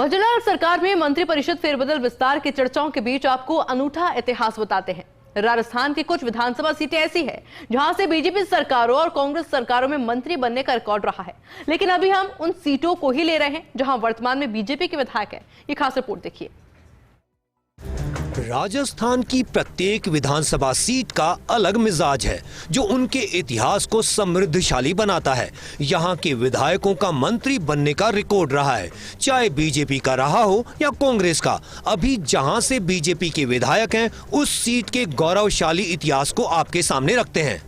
भजनलाल सरकार में मंत्रिपरिषद फेरबदल विस्तार की चर्चाओं के बीच आपको अनूठा इतिहास बताते हैं। राजस्थान की कुछ विधानसभा सीटें ऐसी है जहां से बीजेपी सरकारों और कांग्रेस सरकारों में मंत्री बनने का रिकॉर्ड रहा है, लेकिन अभी हम उन सीटों को ही ले रहे हैं जहां वर्तमान में बीजेपी के विधायक है। ये खास रिपोर्ट देखिए। राजस्थान की प्रत्येक विधानसभा सीट का अलग मिजाज है जो उनके इतिहास को समृद्धशाली बनाता है। यहाँ के विधायकों का मंत्री बनने का रिकॉर्ड रहा है, चाहे बीजेपी का रहा हो या कांग्रेस का। अभी जहाँ से बीजेपी के विधायक हैं, उस सीट के गौरवशाली इतिहास को आपके सामने रखते हैं।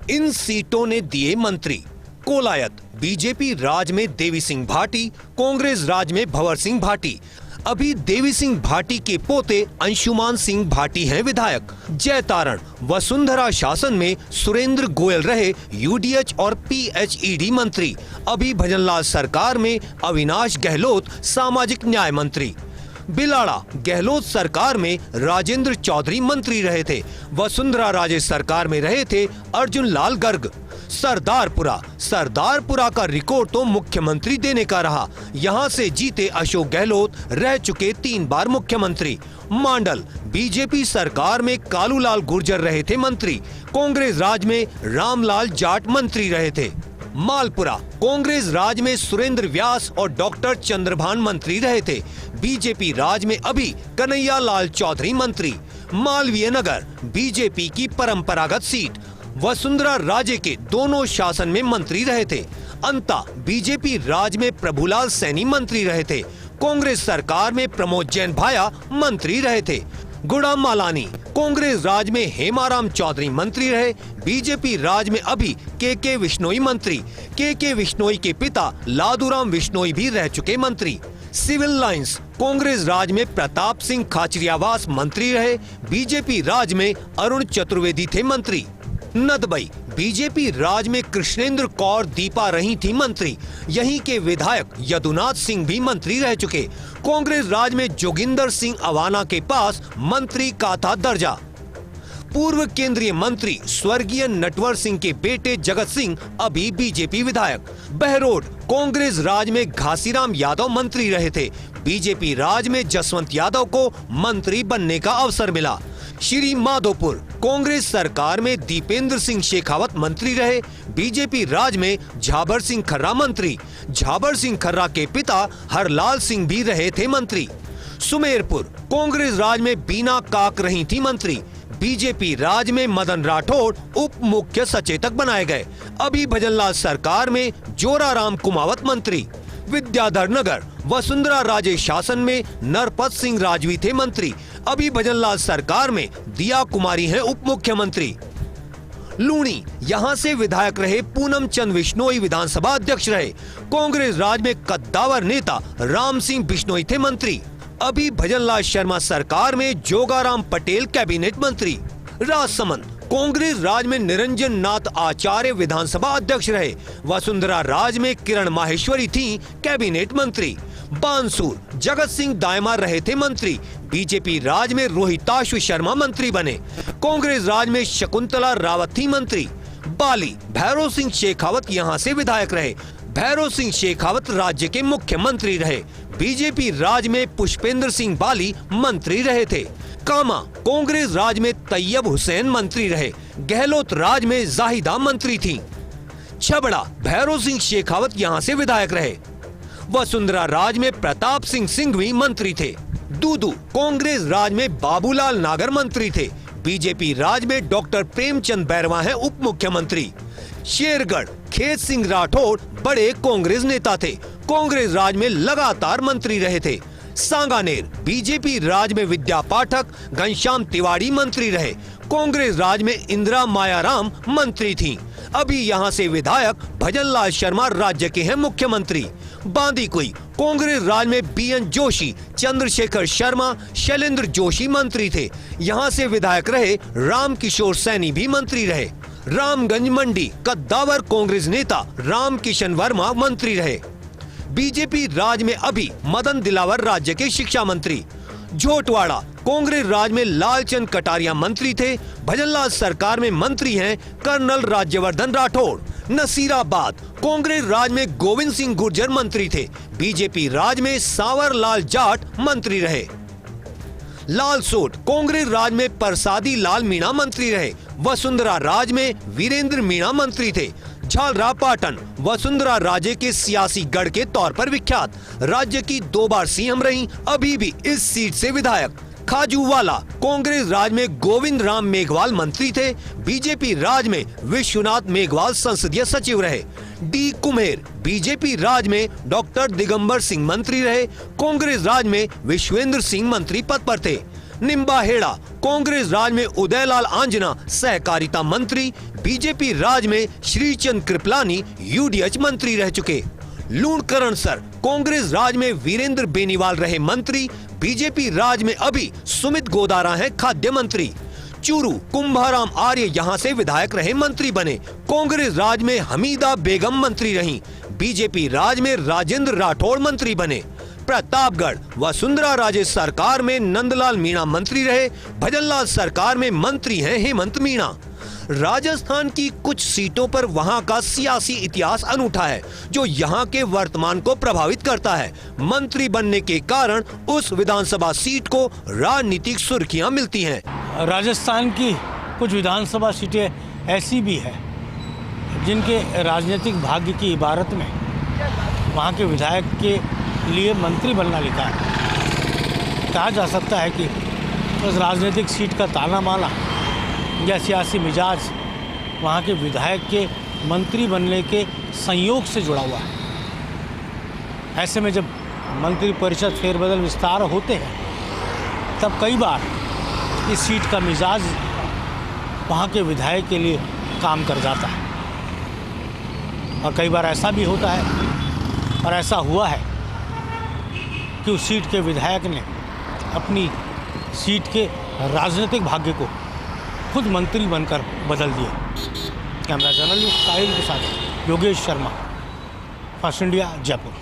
इन सीटों ने दिए मंत्री कोलायत, बीजेपी राज में देवी सिंह भाटी, कांग्रेस राज में भंवर सिंह भाटी। अभी देवी सिंह भाटी के पोते अंशुमान सिंह भाटी हैं विधायक। जयतारण वसुंधरा शासन में सुरेंद्र गोयल रहे यूडीएच और पीएचईडी मंत्री। अभी भजनलाल सरकार में अविनाश गहलोत सामाजिक न्याय मंत्री। बिलाड़ा गहलोत सरकार में राजेंद्र चौधरी मंत्री रहे थे। वसुंधरा राजे सरकार में रहे थे अर्जुन लाल गर्ग। सरदारपुरा का रिकॉर्ड तो मुख्यमंत्री देने का रहा। यहाँ से जीते अशोक गहलोत, रह चुके 3 बार मुख्यमंत्री। मांडल बीजेपी सरकार में कालूलाल गुर्जर रहे थे मंत्री। कांग्रेस राज में रामलाल जाट मंत्री रहे थे। मालपुरा कांग्रेस राज में सुरेंद्र व्यास और डॉक्टर चंद्रभान मंत्री रहे थे। बीजेपी राज में अभी कन्हैया लाल चौधरी मंत्री। मालवीय नगर बीजेपी की परंपरागत सीट, वसुंधरा राजे के दोनों शासन में मंत्री रहे थे। अंता बीजेपी राज में प्रभुलाल सैनी मंत्री रहे थे। कांग्रेस सरकार में प्रमोद जैन भाया मंत्री रहे थे। गुड़ा मालानी कांग्रेस राज में हेमाराम चौधरी मंत्री रहे। बीजेपी राज में अभी के विश्नोई मंत्री। के विश्नोई के पिता लादूराम विश्नोई भी रह चुके मंत्री। सिविल लाइंस कांग्रेस राज में प्रताप सिंह खाचरियावास मंत्री रहे। बीजेपी राज में अरुण चतुर्वेदी थे मंत्री। नदबई बीजेपी राज में कृष्णेंद्र कौर दीपा रही थी मंत्री। यहीं के विधायक यदुनाथ सिंह भी मंत्री रह चुके। कांग्रेस राज में जोगिंदर सिंह अवाना के पास मंत्री का था दर्जा। पूर्व केंद्रीय मंत्री स्वर्गीय नटवर सिंह के बेटे जगत सिंह अभी बीजेपी विधायक। बहरोड कांग्रेस राज में घासीराम यादव मंत्री रहे थे। बीजेपी राज में जसवंत यादव को मंत्री बनने का अवसर मिला। श्री माधोपुर कांग्रेस सरकार में दीपेंद्र सिंह शेखावत मंत्री रहे। बीजेपी राज में झाबर सिंह खर्रा मंत्री। झाबर सिंह खर्रा के पिता हरलाल सिंह भी रहे थे मंत्री। सुमेरपुर कांग्रेस राज में बीना काक रही थी मंत्री। बीजेपी राज में मदन राठौड़ उप मुख्य सचेतक बनाए गए। अभी भजनलाल सरकार में जोराराम कुमावत मंत्री। विद्याधर नगर वसुंधरा राजे शासन में नरपत सिंह राजवी थे मंत्री। अभी भजनलाल सरकार में दिया कुमारी हैं उप मुख्यमंत्री। लूणी यहाँ से विधायक रहे पूनम चंद विश्नोई विधानसभा अध्यक्ष रहे। कांग्रेस राज में कद्दावर नेता राम सिंह बिश्नोई थे मंत्री। अभी भजनलाल शर्मा सरकार में जोगाराम पटेल कैबिनेट मंत्री। राजसमंद कांग्रेस राज में निरंजन नाथ आचार्य विधानसभा अध्यक्ष रहे। वसुंधरा राज में किरण माहेश्वरी थी कैबिनेट मंत्री। बांसुर जगत सिंह दायमा रहे थे मंत्री। बीजेपी राज में रोहिताशु शर्मा मंत्री बने। कांग्रेस राज में शकुंतला रावत थी मंत्री। बाली भैरव सिंह शेखावत यहाँ से विधायक रहे। भैरव सिंह शेखावत राज्य के मुख्यमंत्री रहे। बीजेपी राज में पुष्पेंद्र सिंह बाली मंत्री रहे थे। कामा कांग्रेस राज में तैयब हुसैन मंत्री रहे। गहलोत राज में जाहिदा मंत्री थी। छबड़ा भैरव सिंह शेखावत यहाँ से विधायक रहे। वसुंधरा राज में प्रताप सिंह सिंघवी मंत्री थे। दूदू कांग्रेस राज में बाबूलाल नागर मंत्री थे। बीजेपी राज में डॉक्टर प्रेमचंद बैरवा हैं उप मुख्यमंत्री। शेरगढ़ खेत सिंह राठौड़ बड़े कांग्रेस नेता थे। कांग्रेस राज में लगातार मंत्री रहे थे। सांगानेर बीजेपी राज में विद्या पाठक घनश्याम तिवारी मंत्री रहे। कांग्रेस राज में इंदिरा मायाराम मंत्री थीं। अभी यहाँ से विधायक भजनलाल शर्मा राज्य के हैं मुख्यमंत्री। बांदीकुई कांग्रेस राज में बीएन जोशी, चंद्रशेखर शर्मा, शैलेंद्र जोशी मंत्री थे। यहाँ से विधायक रहे राम किशोर सैनी भी मंत्री रहे। रामगंज मंडी कद्दावर कांग्रेस नेता राम किशन वर्मा मंत्री रहे। बीजेपी राज में अभी मदन दिलावर राज्य के शिक्षा मंत्री। झोटवाड़ा कांग्रेस राज में लालचंद कटारिया मंत्री थे। भजनलाल सरकार में मंत्री हैं कर्नल राज्यवर्धन राठौड़। नसीराबाद कांग्रेस राज में गोविंद सिंह गुर्जर मंत्री थे, बीजेपी राज में सांवर लाल जाट मंत्री रहे। लालसोट कांग्रेस राज में प्रसादी लाल मीणा मंत्री रहे, वसुंधरा राज में वीरेंद्र मीणा मंत्री थे। झालरापाटन वसुंधरा राजे के सियासी गढ़ के तौर पर विख्यात, राज्य की 2 बार सीएम रही, अभी भी इस सीट से विधायक। खाजूवाला कांग्रेस राज में गोविंद राम मेघवाल मंत्री थे, बीजेपी राज में विश्वनाथ मेघवाल संसदीय सचिव रहे। डी कुम्हेर बीजेपी राज में डॉक्टर दिगंबर सिंह मंत्री रहे, कांग्रेस राज में विश्वेंद्र सिंह मंत्री पद पर थे। निम्बाहेड़ा कांग्रेस राज में उदयलाल आंजना सहकारिता मंत्री, बीजेपी राज में श्रीचंद कृपलानी यूडीएच मंत्री रह चुके। लूणकरणसर कांग्रेस राज में वीरेंद्र बेनीवाल रहे मंत्री, बीजेपी राज में अभी सुमित गोदारा हैं खाद्य मंत्री। चूरू कुंभाराम आर्य यहां से विधायक रहे, मंत्री बने। कांग्रेस राज में हमीदा बेगम मंत्री रहीं, बीजेपी राज में राजेंद्र राठौड़ मंत्री बने। प्रतापगढ़ वसुंधरा राजे सरकार में नंदलाल मीणा मंत्री रहे, भजनलाल सरकार में मंत्री हैं हेमंत मीणा। राजस्थान की कुछ सीटों पर वहां का सियासी इतिहास अनूठा है, जो यहां के वर्तमान को प्रभावित करता है। मंत्री बनने के कारण उस विधानसभा सीट को राजनीतिक सुर्खियां मिलती हैं। राजस्थान की कुछ विधानसभा सीटें ऐसी भी है जिनके राजनीतिक भाग्य की इबारत में वहां के विधायक के लिए मंत्री बनना लिखा है। कहा जा सकता है कि उस राजनीतिक सीट का ताना माना या सियासी मिजाज वहाँ के विधायक के मंत्री बनने के संयोग से जुड़ा हुआ है। ऐसे में जब मंत्री परिषद फेरबदल विस्तार होते हैं तब कई बार इस सीट का मिजाज वहाँ के विधायक के लिए काम कर जाता है, और कई बार ऐसा भी होता है और ऐसा हुआ है कि उस सीट के विधायक ने अपनी सीट के राजनीतिक भाग्य को खुद मंत्री बनकर बदल दिया। कैमरा जर्नलिस्ट साहिल के साथ योगेश शर्मा, फर्स्ट इंडिया, जयपुर।